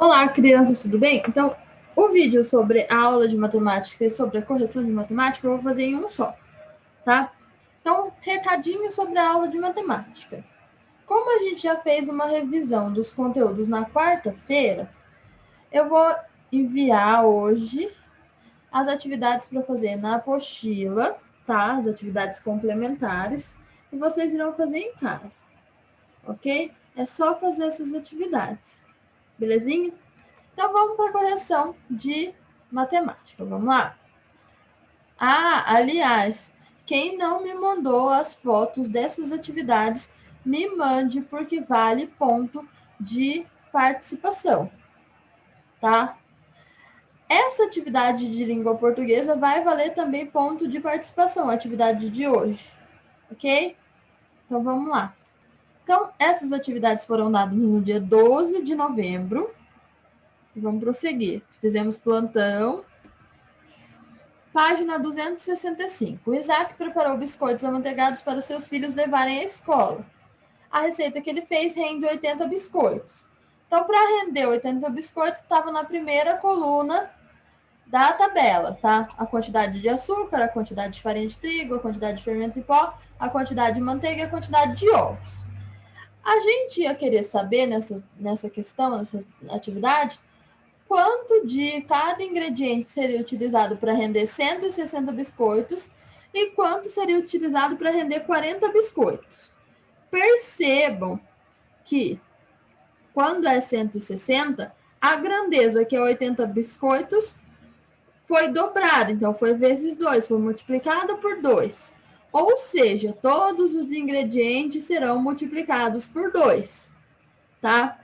Olá, crianças, tudo bem? Então, o vídeo sobre a aula de matemática e sobre a correção de matemática eu vou fazer em um só, tá? Então, recadinho sobre a aula de matemática. Como a gente já fez uma revisão dos conteúdos na quarta-feira, eu vou enviar hoje as atividades para fazer na apostila, tá? As atividades complementares, e vocês irão fazer em casa, ok? É só fazer essas atividades, belezinha? Então, vamos para a correção de matemática. Vamos lá? Aliás, quem não me mandou as fotos dessas atividades, me mande, porque vale ponto de participação, tá? Essa atividade de língua portuguesa vai valer também ponto de participação, a atividade de hoje, ok? Então, vamos lá. Então, essas atividades foram dadas no dia 12 de novembro. E vamos prosseguir. Fizemos plantão. Página 265. O Isaac preparou biscoitos amanteigados para seus filhos levarem à escola. A receita que ele fez rende 80 biscoitos. Então, para render 80 biscoitos, estava na primeira coluna da tabela, tá? A quantidade de açúcar, a quantidade de farinha de trigo, a quantidade de fermento em pó, a quantidade de manteiga e a quantidade de ovos. A gente ia querer saber nessa questão, nessa atividade, quanto de cada ingrediente seria utilizado para render 160 biscoitos e quanto seria utilizado para render 40 biscoitos. Percebam que, quando é 160, a grandeza, que é 80 biscoitos, foi dobrada, então foi vezes 2, foi multiplicada por 2. Ou seja, todos os ingredientes serão multiplicados por 2, tá?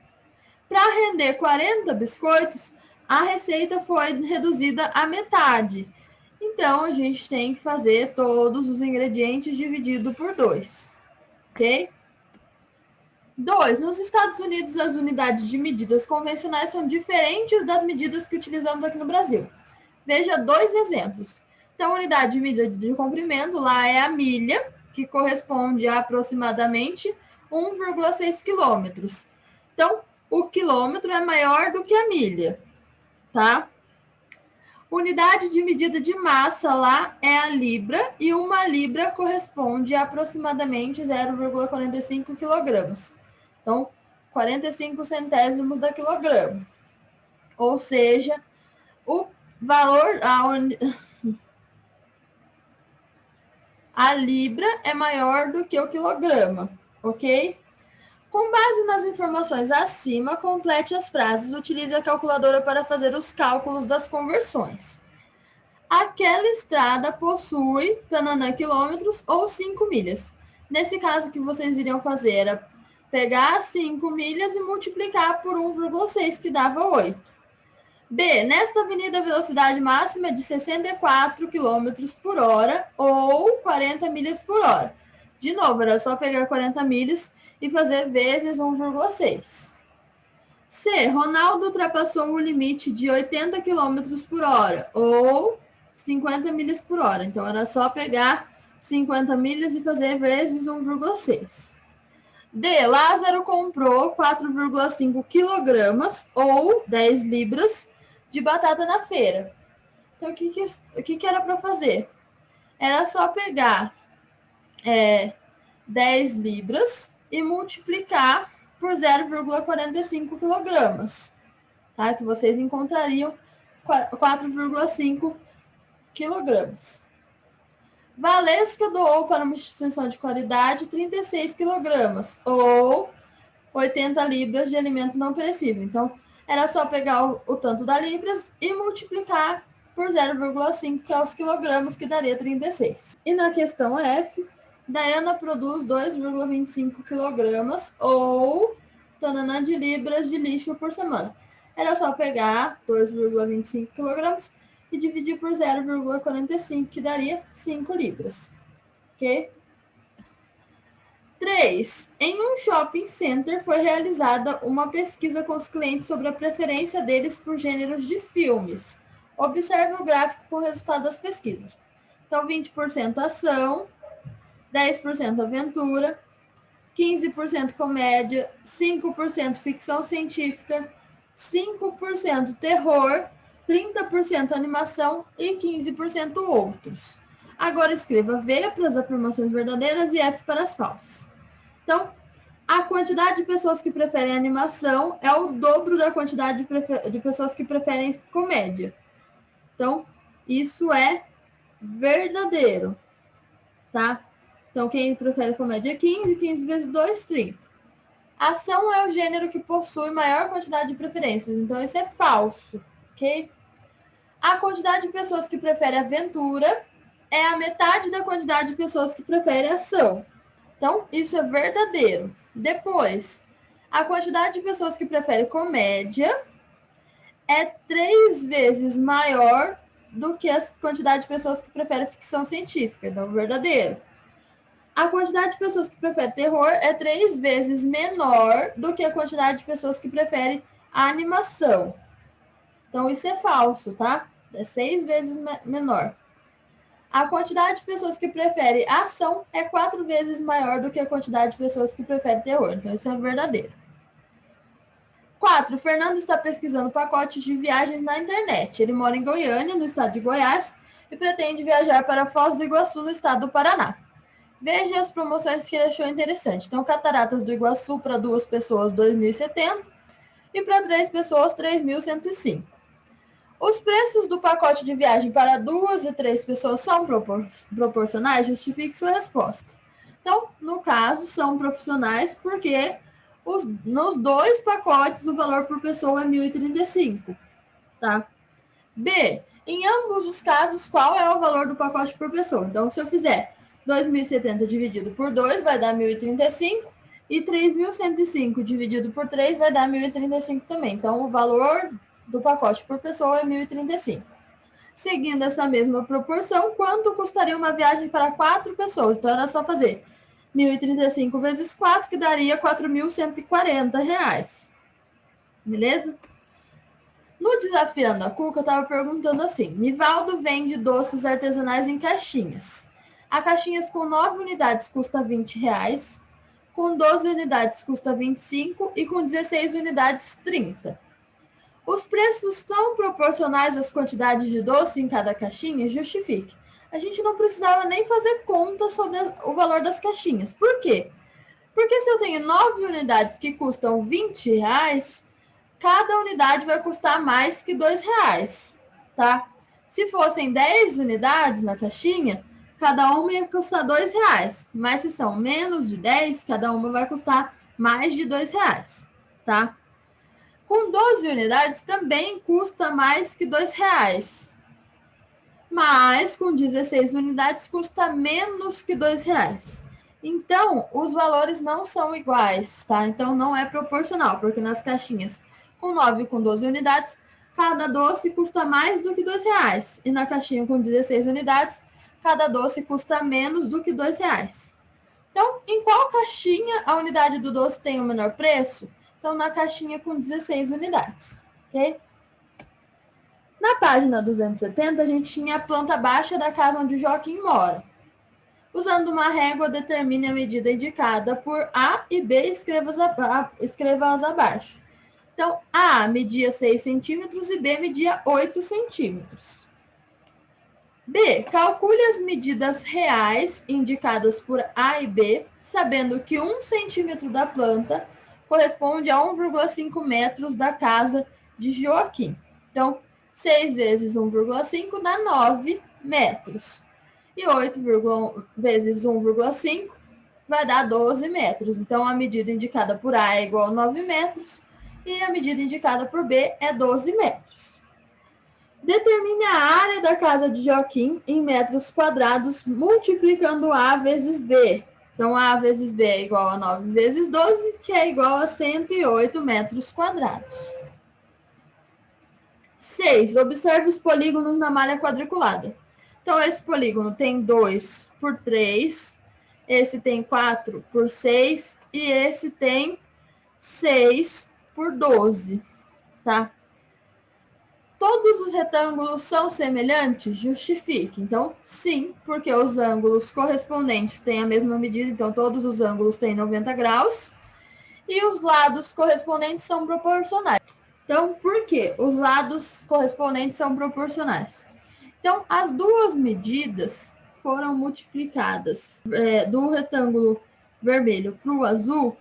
Para render 40 biscoitos, a receita foi reduzida à metade. Então, a gente tem que fazer todos os ingredientes dividido por 2, ok? 2. Nos Estados Unidos, as unidades de medidas convencionais são diferentes das medidas que utilizamos aqui no Brasil. Veja 2 exemplos. Então, a unidade de medida de comprimento lá é a milha, que corresponde a aproximadamente 1,6 quilômetros. Então, o quilômetro é maior do que a milha, tá? Unidade de medida de massa lá é a libra, e uma libra corresponde a aproximadamente 0,45 quilogramas. Então, 45 centésimos da quilograma. Ou seja, o valor, a libra é maior do que o quilograma, ok? Com base nas informações acima, complete as frases. Utilize a calculadora para fazer os cálculos das conversões. Aquela estrada possui tananã quilômetros ou 5 milhas. Nesse caso, o que vocês iriam fazer era pegar 5 milhas e multiplicar por 1,6, que dava 8. B. Nesta avenida, a velocidade máxima é de 64 km por hora ou 40 milhas por hora. De novo, era só pegar 40 milhas e fazer vezes 1,6. C. Ronaldo ultrapassou o limite de 80 km por hora ou 50 milhas por hora. Então, era só pegar 50 milhas e fazer vezes 1,6. D. Lázaro comprou 4,5 quilogramas ou 10 libras de batata na feira. Então, o que era para fazer? Era só pegar 10 libras e multiplicar por 0,45 quilogramas, tá? Que vocês encontrariam 4,5 quilogramas. Valesca doou para uma instituição de qualidade 36 quilogramas, ou 80 libras de alimento não perecível. Então, era só pegar o tanto da libras e multiplicar por 0,5, que é os quilogramas, que daria 36. E na questão F, Diana produz 2,25 quilogramas ou tananã de libras de lixo por semana. Era só pegar 2,25 quilogramas e dividir por 0,45, que daria 5 libras. Ok? 3. Em um shopping center foi realizada uma pesquisa com os clientes sobre a preferência deles por gêneros de filmes. Observe o gráfico com o resultado das pesquisas. Então, 20% ação, 10% aventura, 15% comédia, 5% ficção científica, 5% terror, 30% animação e 15% outros. Agora escreva V para as afirmações verdadeiras e F para as falsas. Então, a quantidade de pessoas que preferem animação é o dobro da quantidade de pessoas que preferem comédia. Então, isso é verdadeiro, tá? Então, quem prefere comédia é 15, 15 vezes 2, 30. Ação é o gênero que possui maior quantidade de preferências, então isso é falso, ok? A quantidade de pessoas que preferem aventura é a metade da quantidade de pessoas que preferem ação. Então, isso é verdadeiro. Depois, a quantidade de pessoas que preferem comédia é 3 vezes maior do que a quantidade de pessoas que preferem ficção científica. Então, verdadeiro. A quantidade de pessoas que preferem terror é 3 vezes menor do que a quantidade de pessoas que preferem animação. Então, isso é falso, tá? É 6 vezes menor. A quantidade de pessoas que preferem ação é 4 vezes maior do que a quantidade de pessoas que preferem terror. Então, isso é verdadeiro. 4. Fernando está pesquisando pacotes de viagens na internet. Ele mora em Goiânia, no estado de Goiás, e pretende viajar para Foz do Iguaçu, no estado do Paraná. Veja as promoções que ele achou interessante. Então, Cataratas do Iguaçu para 2 pessoas, 2.070, e para 3 pessoas, 3.105. Os preços do pacote de viagem para 2 e 3 pessoas são proporcionais? Justifique sua resposta. Então, no caso, são profissionais porque nos 2 pacotes o valor por pessoa é 1.035, tá? B, em ambos os casos, qual é o valor do pacote por pessoa? Então, se eu fizer 2.070 dividido por 2 vai dar 1.035 e 3.105 dividido por 3 vai dar 1.035 também. Então, o valor do pacote por pessoa é 1.035. Seguindo essa mesma proporção, quanto custaria uma viagem para 4 pessoas? Então, era só fazer 1.035 vezes 4, que daria R$ 4.140. Beleza? No Desafiando a Cuca, eu estava perguntando assim: Nivaldo vende doces artesanais em caixinhas. A caixinhas com 9 unidades custa R$20, com 12 unidades custa 25 e com 16 unidades 30. Os preços são proporcionais às quantidades de doce em cada caixinha? Justifique. A gente não precisava nem fazer conta sobre o valor das caixinhas. Por quê? Porque se eu tenho 9 unidades que custam R$20, cada unidade vai custar mais que R$2, tá? Se fossem 10 unidades na caixinha, cada uma ia custar R$2. Mas se são menos de 10, cada uma vai custar mais de R$2, tá? Com 12 unidades também custa mais que R$2. Mas com 16 unidades custa menos que R$2. Então, os valores não são iguais, tá? Então, não é proporcional, porque nas caixinhas com 9 e com 12 unidades, cada doce custa mais do que R$2. E na caixinha com 16 unidades, cada doce custa menos do que R$2. Então, em qual caixinha a unidade do doce tem o menor preço? Então, na caixinha com 16 unidades, ok? Na página 270, a gente tinha a planta baixa da casa onde o Joaquim mora. Usando uma régua, determine a medida indicada por A e B, escreva-as abaixo. Então, A media 6 centímetros e B media 8 centímetros. B, calcule as medidas reais indicadas por A e B, sabendo que 1 centímetro da planta corresponde a 1,5 metros da casa de Joaquim. Então, 6 vezes 1,5 dá 9 metros. E 8 vezes 1,5 vai dar 12 metros. Então, a medida indicada por A é igual a 9 metros e a medida indicada por B é 12 metros. Determine a área da casa de Joaquim em metros quadrados, multiplicando A vezes B. Então, A vezes B é igual a 9 vezes 12, que é igual a 108 metros quadrados. 6. Observe os polígonos na malha quadriculada. Então, esse polígono tem 2 por 3, esse tem 4 por 6 e esse tem 6 por 12, tá? Todos os retângulos são semelhantes? Justifique. Então, sim, porque os ângulos correspondentes têm a mesma medida, então todos os ângulos têm 90 graus, e os lados correspondentes são proporcionais. Então, por quê? Os lados correspondentes são proporcionais. Então, as duas medidas foram multiplicadas do retângulo vermelho para o azul,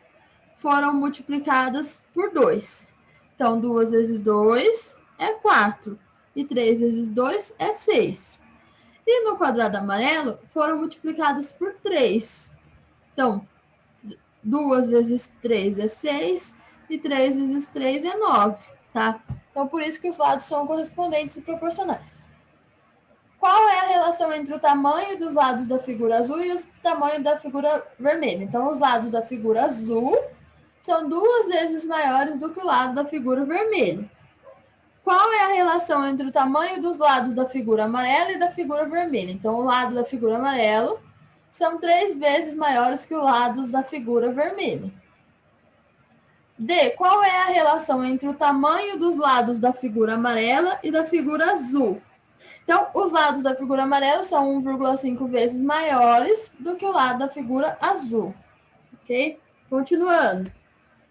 foram multiplicadas por 2. Então, 2 vezes 2 é 4. E 3 vezes 2 é 6. E no quadrado amarelo, foram multiplicadas por 3. Então, 2 vezes 3 é 6. E 3 vezes 3 é 9. Tá? Então, por isso que os lados são correspondentes e proporcionais. Qual é a relação entre o tamanho dos lados da figura azul e o tamanho da figura vermelha? Então, os lados da figura azul são 2 vezes maiores do que o lado da figura vermelha. Qual é a relação entre o tamanho dos lados da figura amarela e da figura vermelha? Então, o lado da figura amarelo são 3 vezes maiores que os lados da figura vermelha. D. Qual é a relação entre o tamanho dos lados da figura amarela e da figura azul? Então, os lados da figura amarela são 1,5 vezes maiores do que o lado da figura azul. Ok? Continuando.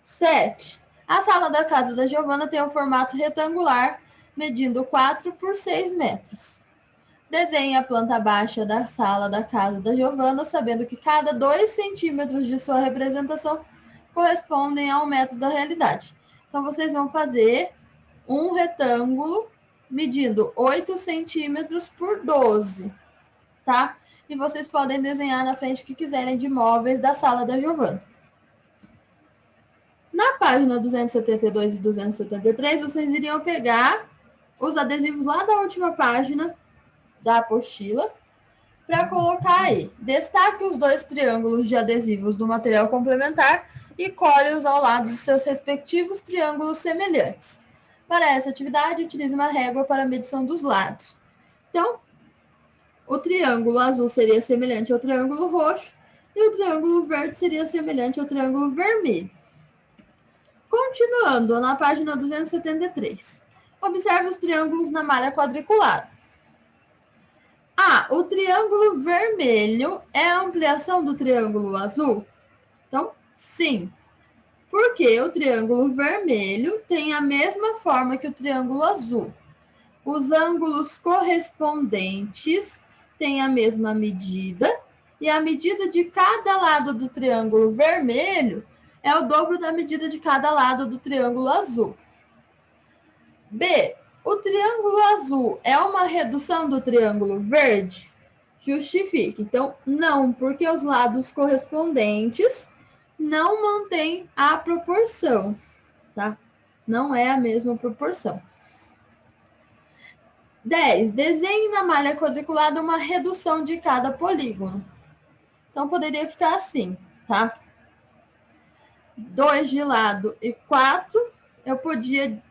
7. A sala da casa da Giovana tem um formato retangular, medindo 4 por 6 metros. Desenhe a planta baixa da sala da casa da Giovana, sabendo que cada 2 centímetros de sua representação correspondem a 1 metro da realidade. Então, vocês vão fazer um retângulo medindo 8 centímetros por 12, tá? E vocês podem desenhar na frente o que quiserem de móveis da sala da Giovana. Na página 272 e 273, vocês iriam pegar os adesivos lá da última página da apostila para colocar aí. Destaque os 2 triângulos de adesivos do material complementar e cole-os ao lado dos seus respectivos triângulos semelhantes. Para essa atividade, utilize uma régua para a medição dos lados. Então, o triângulo azul seria semelhante ao triângulo roxo e o triângulo verde seria semelhante ao triângulo vermelho. Continuando, na página 273. Observe os triângulos na malha quadriculada. O triângulo vermelho é a ampliação do triângulo azul? Então, sim. Porque o triângulo vermelho tem a mesma forma que o triângulo azul. Os ângulos correspondentes têm a mesma medida e a medida de cada lado do triângulo vermelho é o dobro da medida de cada lado do triângulo azul. B. O triângulo azul é uma redução do triângulo verde? Justifique. Então, não, porque os lados correspondentes não mantêm a proporção, tá? Não é a mesma proporção. 10. Desenhe na malha quadriculada uma redução de cada polígono. Então, poderia ficar assim, tá? 2 de lado e 4, eu podia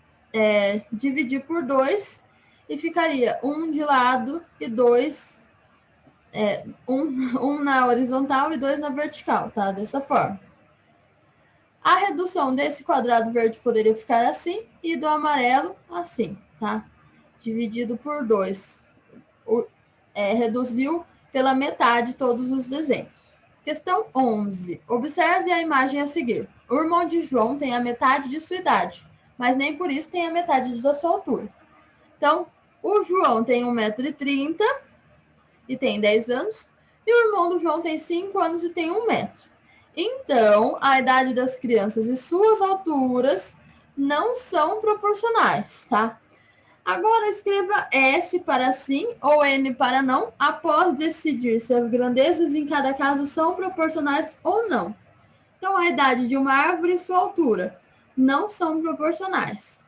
dividir por 2 e ficaria 1 de lado e 2, um na horizontal e 2 na vertical, tá? Dessa forma. A redução desse quadrado verde poderia ficar assim e do amarelo assim, tá? Dividido por 2. Reduziu pela metade todos os desenhos. Questão 11. Observe a imagem a seguir. O irmão de João tem a metade de sua idade, mas nem por isso tem a metade da sua altura. Então, o João tem 1,30 m e tem 10 anos, e o irmão do João tem 5 anos e tem 1 metro. Então, a idade das crianças e suas alturas não são proporcionais, tá? Agora, escreva S para sim ou N para não, após decidir se as grandezas em cada caso são proporcionais ou não. Então, a idade de uma árvore e sua altura não são proporcionais.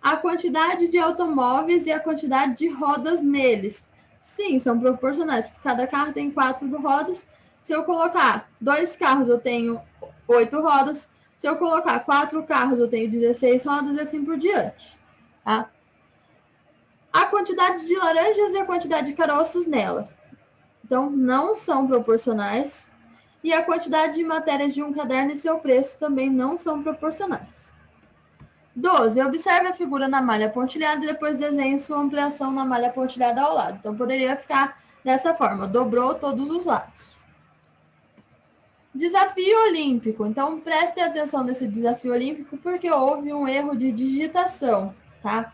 A quantidade de automóveis e a quantidade de rodas neles, sim, são proporcionais, porque cada carro tem 4 rodas. Se eu colocar 2 carros, eu tenho 8 rodas. Se eu colocar 4 carros, eu tenho 16 rodas e assim por diante, tá? A quantidade de laranjas e a quantidade de caroços nelas. Então, não são proporcionais. E a quantidade de matérias de um caderno e seu preço também não são proporcionais. 12. Observe a figura na malha pontilhada e depois desenhe sua ampliação na malha pontilhada ao lado. Então, poderia ficar dessa forma. Dobrou todos os lados. Desafio olímpico. Então, prestem atenção nesse desafio olímpico, porque houve um erro de digitação, tá?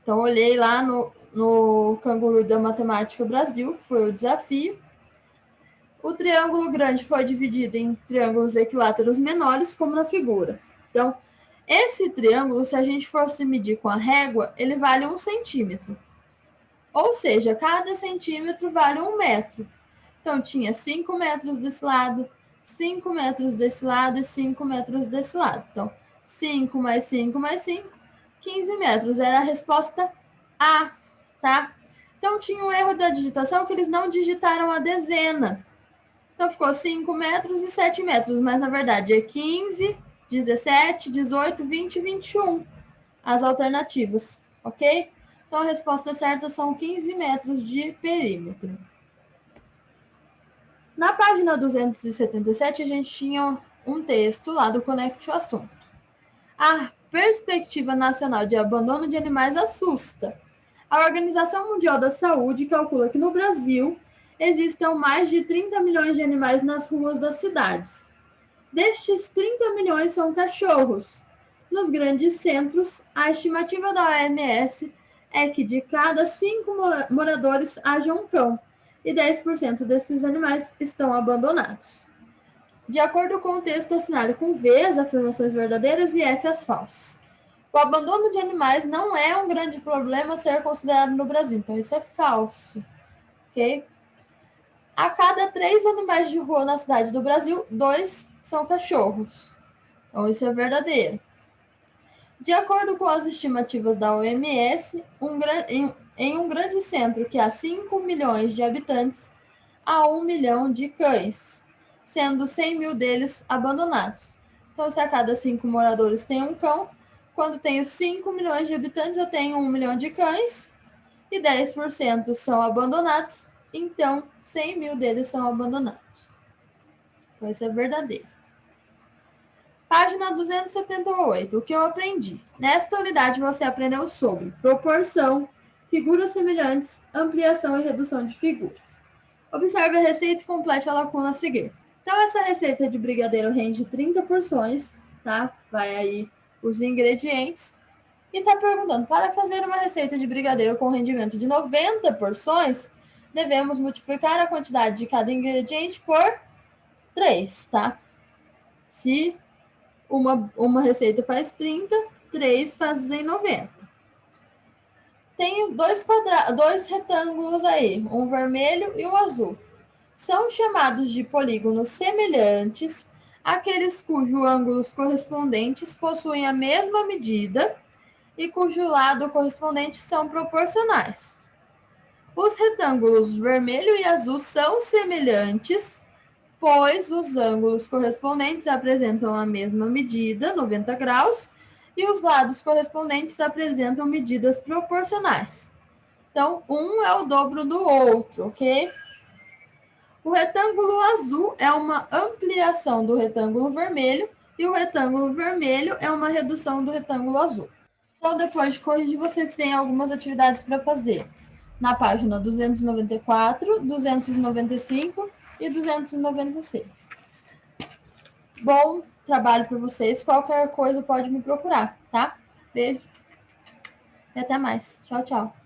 Então, olhei lá no Canguru da Matemática Brasil, que foi o desafio. O triângulo grande foi dividido em triângulos equiláteros menores, como na figura. Então, esse triângulo, se a gente fosse medir com a régua, ele vale 1 centímetro. Ou seja, cada centímetro vale 1 metro. Então, tinha 5 metros desse lado, 5 metros desse lado e 5 metros desse lado. Então, 5 mais 5 mais 5, 15 metros. Era a resposta A, tá? Então, tinha um erro da digitação que eles não digitaram a dezena. Então, ficou 5 metros e 7 metros, mas na verdade é 15, 17, 18, 20 e 21 as alternativas, ok? Então, a resposta certa são 15 metros de perímetro. Na página 277, a gente tinha um texto lá do Conecte o Assunto. A perspectiva nacional de abandono de animais assusta. A Organização Mundial da Saúde calcula que no Brasil existem mais de 30 milhões de animais nas ruas das cidades. Destes 30 milhões são cachorros. Nos grandes centros, a estimativa da OMS é que de cada 5 moradores haja um cão, e 10% desses animais estão abandonados. De acordo com o texto, assinale com V as afirmações verdadeiras e F as falsas. O abandono de animais não é um grande problema a ser considerado no Brasil, então isso é falso, ok? A cada 3 animais de rua na cidade do Brasil, 2 são cachorros. Então, isso é verdadeiro. De acordo com as estimativas da OMS, em um grande centro que há 5 milhões de habitantes, há 1 milhão de cães, sendo 100 mil deles abandonados. Então, se a cada 5 moradores tem um cão, quando tenho 5 milhões de habitantes, eu tenho 1 milhão de cães, e 10% são abandonados, então 100 mil deles são abandonados. Então, isso é verdadeiro. Página 278, o que eu aprendi? Nesta unidade você aprendeu sobre proporção, figuras semelhantes, ampliação e redução de figuras. Observe a receita e complete a lacuna a seguir. Então, essa receita de brigadeiro rende 30 porções, tá? Vai aí os ingredientes. E está perguntando, para fazer uma receita de brigadeiro com rendimento de 90 porções, devemos multiplicar a quantidade de cada ingrediente por 3, tá? Se uma receita faz 30, 3 fazem 90. Tem dois retângulos aí, um vermelho e um azul. São chamados de polígonos semelhantes aqueles cujos ângulos correspondentes possuem a mesma medida e cujo lado correspondente são proporcionais. Os retângulos vermelho e azul são semelhantes, pois os ângulos correspondentes apresentam a mesma medida, 90 graus, e os lados correspondentes apresentam medidas proporcionais. Então, um é o dobro do outro, ok? O retângulo azul é uma ampliação do retângulo vermelho e o retângulo vermelho é uma redução do retângulo azul. Então, depois de corrigir, vocês têm algumas atividades para fazer na página 294, 295 e 296. Bom trabalho para vocês. Qualquer coisa pode me procurar, tá? Beijo e até mais. Tchau, tchau.